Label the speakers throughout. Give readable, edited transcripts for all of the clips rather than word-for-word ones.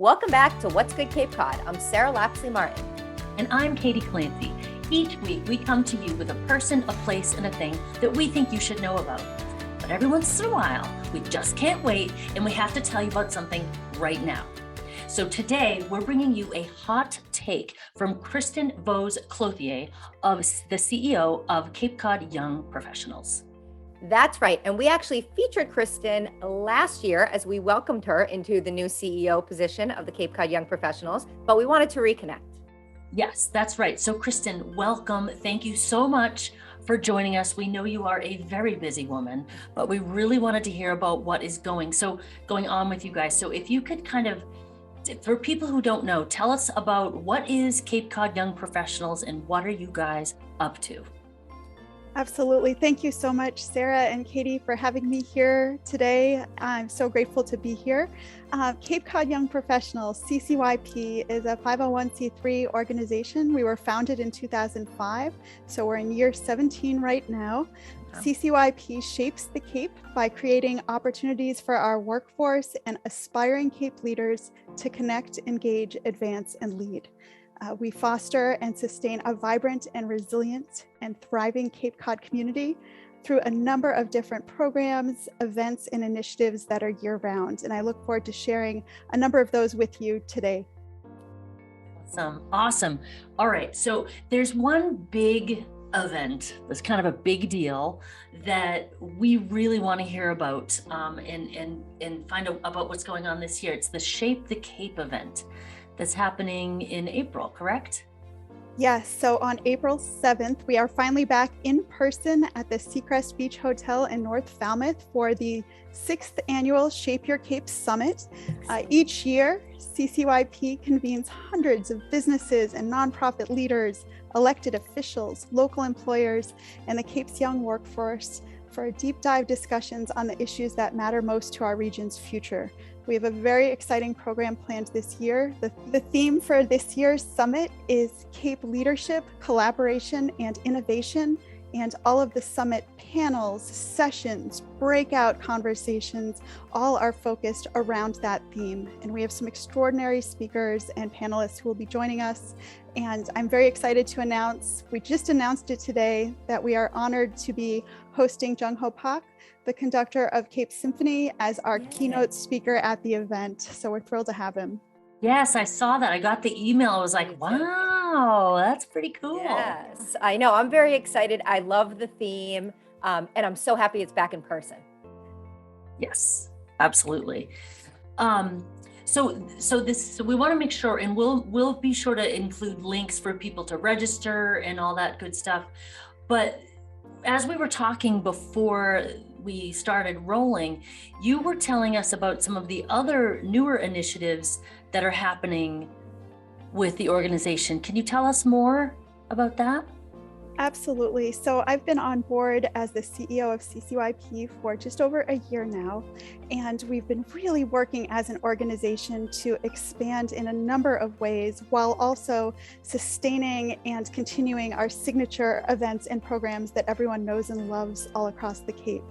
Speaker 1: Welcome back to What's Good Cape Cod. I'm Sarah Lapsley Martin.
Speaker 2: And I'm Katie Clancy. Each week we come to you with a person, a place, and a thing that we think you should know about. But every once in a while, we just can't wait and we have to tell you about something right now. So today we're bringing you a hot take from Kristin Vose Clothier, of the CEO of Cape Cod Young Professionals.
Speaker 1: That's right. And we actually featured Kristin last year as we welcomed her into the new CEO position of the Cape Cod Young Professionals, but we wanted to reconnect.
Speaker 2: Yes, that's right. So Kristin, welcome. Thank you so much for joining us. We know you are a very busy woman, but we really wanted to hear about what is going on with you guys. So if you could kind of, for people who don't know, tell us about what is Cape Cod Young Professionals and what are you guys up to?
Speaker 3: Absolutely. Thank you so much, Sarah and Katie, for having me here today. I'm so grateful to be here. Cape Cod Young Professionals, CCYP, is a 501c3 organization. We were founded in 2005, so we're in year 17 right now. Wow. CCYP shapes the Cape by creating opportunities for our workforce and aspiring Cape leaders to connect, engage, advance, and lead. We foster and sustain a vibrant and resilient and thriving Cape Cod community through a number of different programs, events, and initiatives that are year-round. And I look forward to sharing a number of those with you today.
Speaker 2: Awesome. All right. So there's one big event that's kind of a big deal that we really want to hear about and find out about what's going on this year. It's the Shape the Cape event that's happening in April, correct?
Speaker 3: Yes, so on April 7th, we are finally back in person at the Seacrest Beach Hotel in North Falmouth for the 6th annual Shape Your Cape Summit. Each year, CCYP convenes hundreds of businesses and nonprofit leaders, elected officials, local employers, and the Cape's young workforce for deep dive discussions on the issues that matter most to our region's future. We have a very exciting program planned this year. The theme for this year's summit is Cape Leadership, Collaboration, and Innovation, and all of the summit panels, sessions, breakout conversations, all are focused around that theme. And we have some extraordinary speakers and panelists who will be joining us. And I'm very excited to announce, we just announced it today, that we are honored to be hosting Jung Ho Pak, the conductor of Cape Symphony, as our keynote speaker at the event. So we're thrilled to have him.
Speaker 2: Yes, I saw that. I got the email. I was like, wow, that's pretty cool.
Speaker 1: Yes, I know. I'm very excited. I love the theme. And I'm so happy it's back in person.
Speaker 2: Yes, absolutely. So we want to make sure, and we'll be sure to include links for people to register and all that good stuff. But as we were talking before we started rolling, you were telling us about some of the other newer initiatives that are happening with the organization. Can you tell us more about that?
Speaker 3: Absolutely. So I've been on board as the CEO of CCYP for just over a year now, and we've been really working as an organization to expand in a number of ways while also sustaining and continuing our signature events and programs that everyone knows and loves all across the Cape.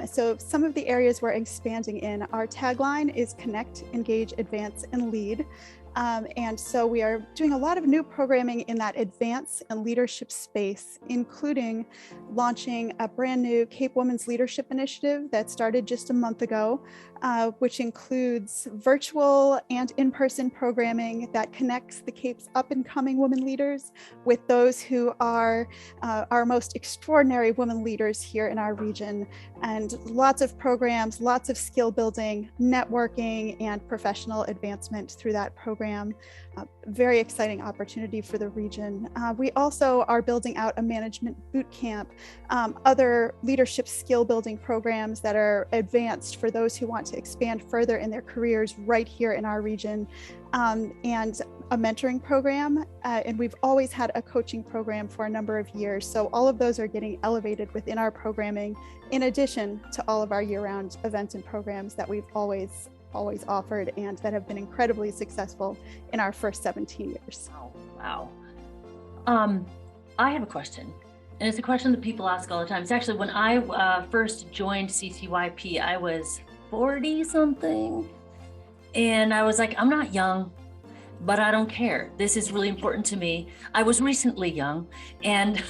Speaker 3: So some of the areas we're expanding in, our tagline is Connect, Engage, Advance, and Lead. And so we are doing a lot of new programming in that advance and leadership space, including launching a brand new Cape Women's Leadership Initiative that started just a month ago, which includes virtual and in-person programming that connects the Cape's up-and-coming women leaders with those who are our most extraordinary women leaders here in our region. And lots of programs, lots of skill building, networking, and professional advancement through that program. Very exciting opportunity for the region. We also are building out a management boot camp, other leadership skill building programs that are advanced for those who want to expand further in their careers right here in our region, and a mentoring program. And we've always had a coaching program for a number of years. So all of those are getting elevated within our programming, in addition to all of our year-round events and programs that we've always offered and that have been incredibly successful in our first 17 years.
Speaker 2: Wow. I have a question, and it's a question that people ask all the time. It's actually when I first joined CCYP, I was 40 something. And I was like, I'm not young, but I don't care. This is really important to me. I was recently young, and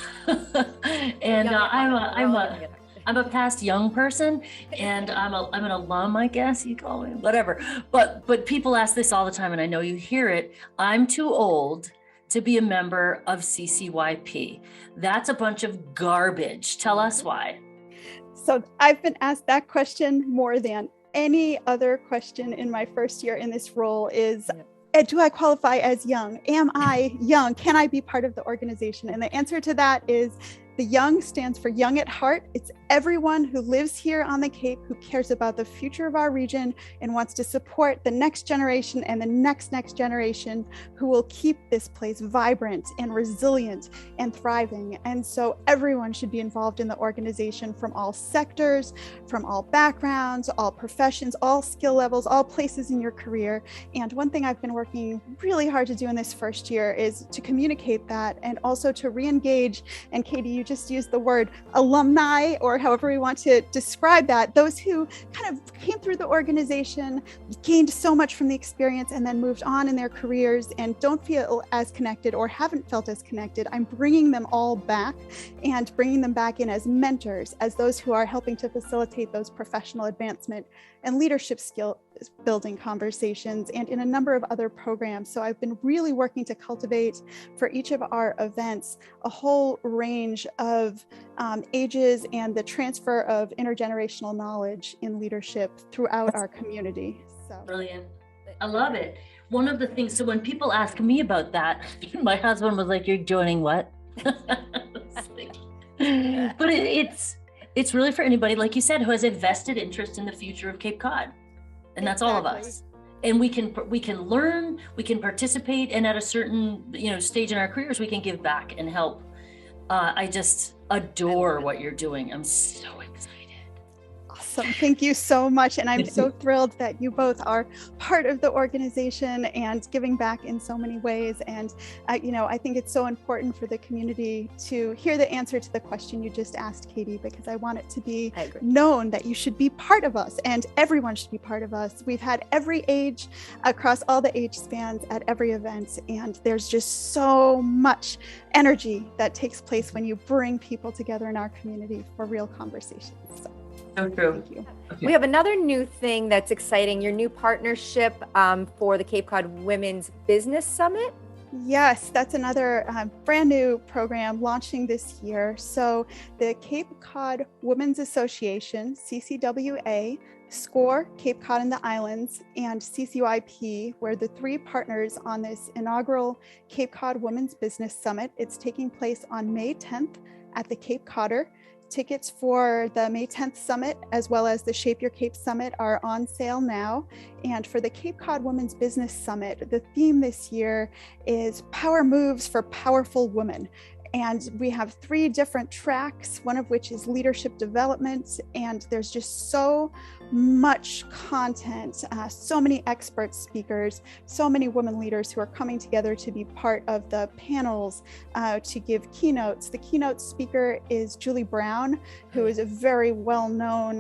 Speaker 2: I'm a past young person, and I'm an alum, I guess you call me, whatever. But people ask this all the time, and I know you hear it. I'm too old to be a member of CCYP. That's a bunch of garbage. Tell us why.
Speaker 3: So I've been asked that question more than any other question in my first year in this role is, do I qualify as young? Am I young? Can I be part of the organization? And the answer to that is the young stands for young at heart. It's everyone who lives here on the Cape who cares about the future of our region and wants to support the next generation and the next generation who will keep this place vibrant and resilient and thriving. And so everyone should be involved in the organization from all sectors, from all backgrounds, all professions, all skill levels, all places in your career. And one thing I've been working really hard to do in this first year is to communicate that and also to re-engage. And Katie, you just used the word alumni, or however we want to describe that, those who kind of came through the organization, gained so much from the experience, and then moved on in their careers and don't feel as connected or haven't felt as connected. I'm bringing them all back and bringing them back in as mentors, as those who are helping to facilitate those professional advancement and leadership skill building conversations, and in a number of other programs. So I've been really working to cultivate for each of our events a whole range of ages and the transfer of intergenerational knowledge in leadership throughout our community. So
Speaker 2: brilliant. I love it. One of the things, so when people ask me about that, my husband was like, "You're joining what?" But it's really for anybody, like you said, who has a vested interest in the future of Cape Cod. And that's all of us. And we can learn, we can participate, and at a certain stage in our careers, we can give back and help. I just adore what you're doing. I'm so excited.
Speaker 3: Awesome. Thank you so much. And I'm so thrilled that you both are part of the organization and giving back in so many ways. And, I think it's so important for the community to hear the answer to the question you just asked, Katie, because I want it to be known that you should be part of us and everyone should be part of us. We've had every age across all the age spans at every event. And there's just so much energy that takes place when you bring people together in our community for real conversations.
Speaker 2: So true.
Speaker 3: Thank you.
Speaker 1: Okay. We have another new thing that's exciting, your new partnership for the Cape Cod Women's Business Summit.
Speaker 3: Yes, that's another brand new program launching this year. So the Cape Cod Women's Association, CCWA, SCORE, Cape Cod and the Islands, and CCYP were the three partners on this inaugural Cape Cod Women's Business Summit. It's taking place on May 10th at the Cape Codder. Tickets for the May 10th Summit, as well as the Shape Your Cape Summit, are on sale now. And for the Cape Cod Women's Business Summit, the theme this year is Power Moves for Powerful Women. And we have 3 different tracks, one of which is leadership development. And there's just so much content, so many expert speakers, so many women leaders who are coming together to be part of the panels, to give keynotes. The keynote speaker is Julie Brown, who is a very well-known,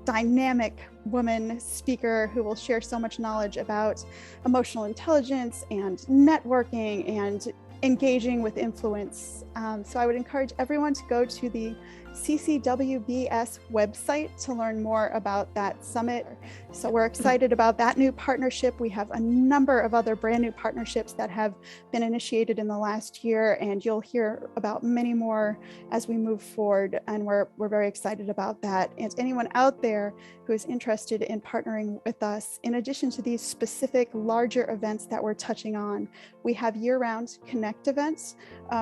Speaker 3: dynamic woman speaker who will share so much knowledge about emotional intelligence and networking and engaging with influence. So I would encourage everyone to go to the CCWBS website to learn more about that summit. So we're excited about that new partnership. We have a number of other brand new partnerships that have been initiated in the last year, and you'll hear about many more as we move forward. And we're very excited about that. And anyone out there who is interested in partnering with us, in addition to these specific larger events that we're touching on, we have year-round Connect events,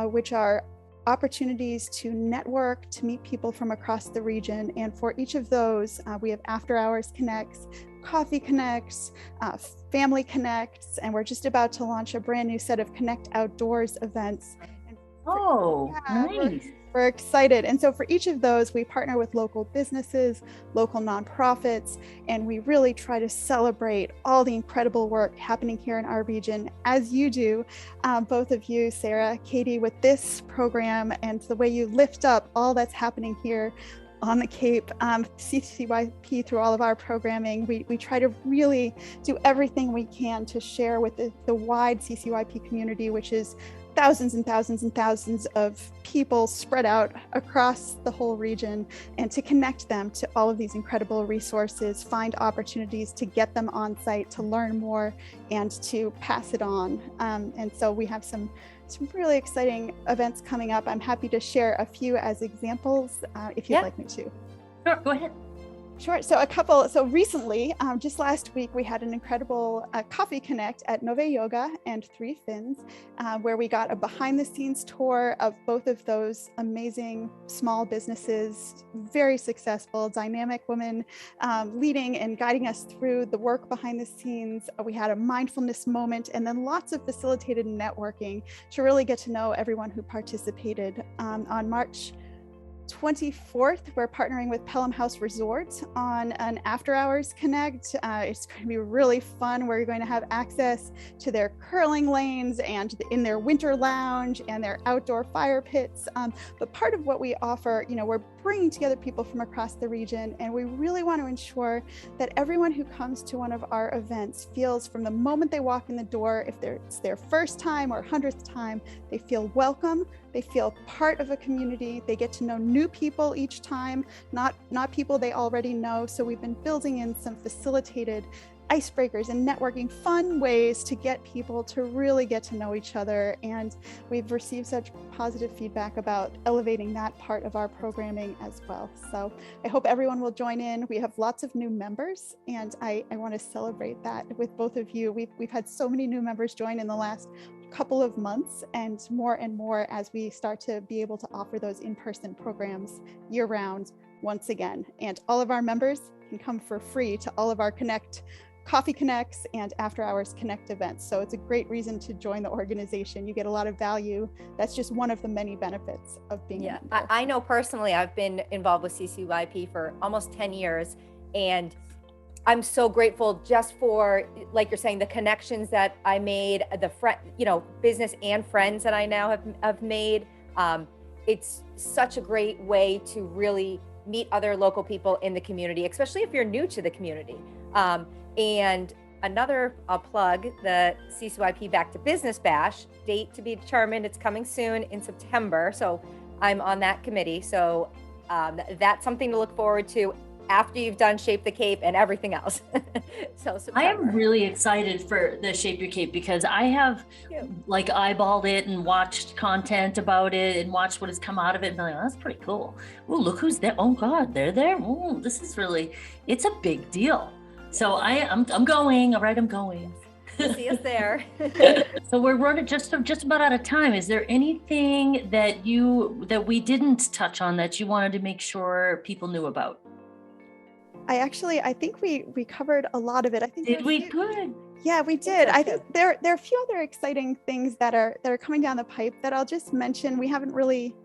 Speaker 3: which are opportunities to network, to meet people from across the region. And for each of those, we have after hours connects, coffee connects, family connects, and we're just about to launch a brand new set of Connect Outdoors events.
Speaker 2: Nice.
Speaker 3: We're excited. And so for each of those, we partner with local businesses, local nonprofits, and we really try to celebrate all the incredible work happening here in our region, as you do, both of you, Sarah, Katie, with this program and the way you lift up all that's happening here on the Cape, CCYP, through all of our programming, we try to really do everything we can to share with the wide CCYP community, which is thousands and thousands and thousands of people spread out across the whole region, and to connect them to all of these incredible resources, find opportunities to get them on site, to learn more, and to pass it on. And so we have some really exciting events coming up. I'm happy to share a few as examples if you'd like me to.
Speaker 2: Sure, go ahead.
Speaker 3: Sure. So recently, just last week, we had an incredible Coffee Connect at Nove Yoga and Three Fins, where we got a behind the scenes tour of both of those amazing small businesses, very successful, dynamic women leading and guiding us through the work behind the scenes. We had a mindfulness moment, and then lots of facilitated networking to really get to know everyone who participated. On March 24th, we're partnering with Pelham House Resort on an after hours connect. It's going to be really fun. We're going to have access to their curling lanes and in their winter lounge and their outdoor fire pits. But part of what we offer, we're bringing together people from across the region, and we really want to ensure that everyone who comes to one of our events feels, from the moment they walk in the door, if it's their first time or 100th time, they feel welcome. They feel part of a community. They get to know new people each time, not people they already know. So we've been building in some facilitated icebreakers and networking, fun ways to get people to really get to know each other. And we've received such positive feedback about elevating that part of our programming as well. So I hope everyone will join in. We have lots of new members, and I want to celebrate that with both of you. We've had so many new members join in the last couple of months, and more as we start to be able to offer those in-person programs year-round once again. And all of our members can come for free to all of our Coffee Connects and After Hours Connect events. So it's a great reason to join the organization. You get a lot of value. That's just one of the many benefits of being a member.
Speaker 1: I know personally, I've been involved with CCYP for almost 10 years, and I'm so grateful just for, like you're saying, the connections that I made, the business and friends that I now have made. It's such a great way to really meet other local people in the community, especially if you're new to the community. And another, I'll plug the CCYP Back to Business Bash, date to be determined. It's coming soon in September. So I'm on that committee. So that's something to look forward to after you've done Shape the Cape and everything else. So September.
Speaker 2: I am really excited for the Shape Your Cape, because I have eyeballed it and watched content about it and watched what has come out of it, and been like, oh, that's pretty cool. Oh, look who's there. Oh God, they're there. Oh, this is really, it's a big deal. So I'm going. All right, I'm going.
Speaker 1: See us there.
Speaker 2: So we're running just about out of time. Is there anything that we didn't touch on that you wanted to make sure people knew about?
Speaker 3: I think we covered a lot of it. I think
Speaker 2: did we? Good.
Speaker 3: Yeah, we did. I think there are a few other exciting things that are coming down the pipe that I'll just mention. We haven't really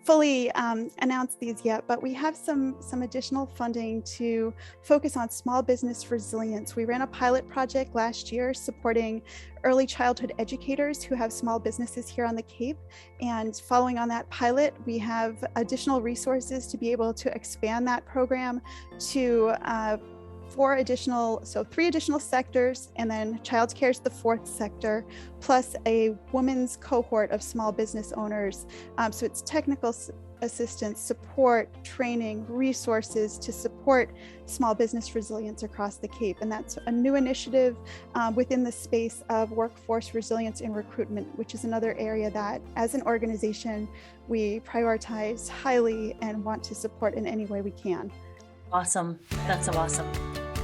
Speaker 3: fully announced these yet, but we have some additional funding to focus on small business resilience. We ran a pilot project last year supporting early childhood educators who have small businesses here on the Cape. And following on that pilot, we have additional resources to be able to expand that program to three additional sectors, and then childcare is the fourth sector, plus a women's cohort of small business owners. So it's technical assistance, support, training, resources to support small business resilience across the Cape. And that's a new initiative within the space of workforce resilience and recruitment, which is another area that as an organization, we prioritize highly and want to support in any way we can.
Speaker 2: Awesome. That's so awesome.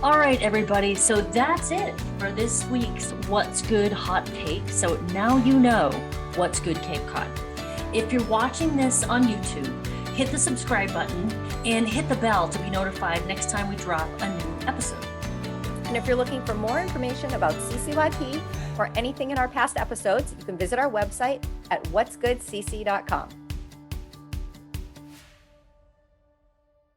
Speaker 2: All right, everybody. So that's it for this week's What's Good Hot Take. So now you know what's good Cape Cod. If you're watching this on YouTube, hit the subscribe button and hit the bell to be notified next time we drop a new episode.
Speaker 1: And if you're looking for more information about CCYP or anything in our past episodes, you can visit our website at whatsgoodcc.com.